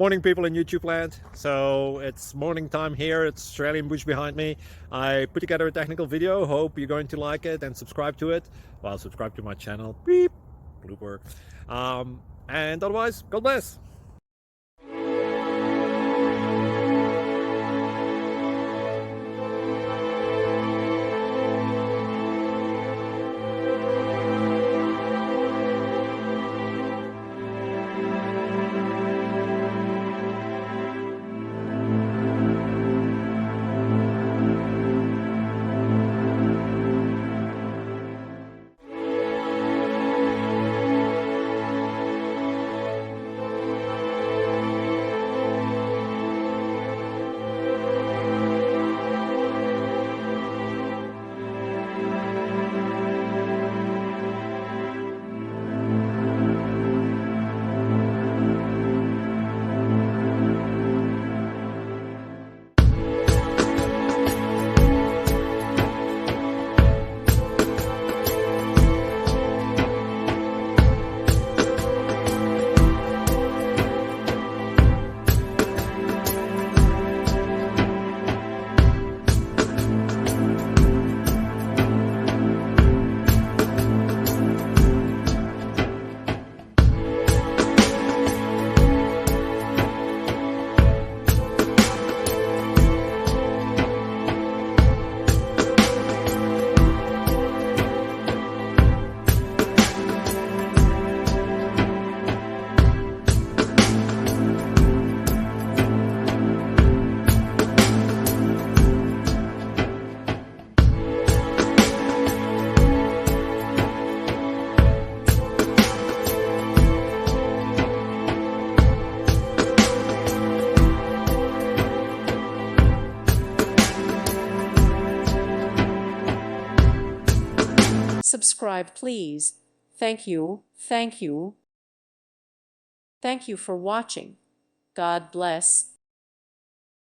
Morning, people in YouTube land. So it's morning time here. It's Australian bush behind me. I put together a technical video. Hope you're going to like it and subscribe to it. Well, subscribe to my channel. Beep. Blooper. And otherwise, God bless. Subscribe, please. Thank you. Thank you. Thank you for watching. God bless.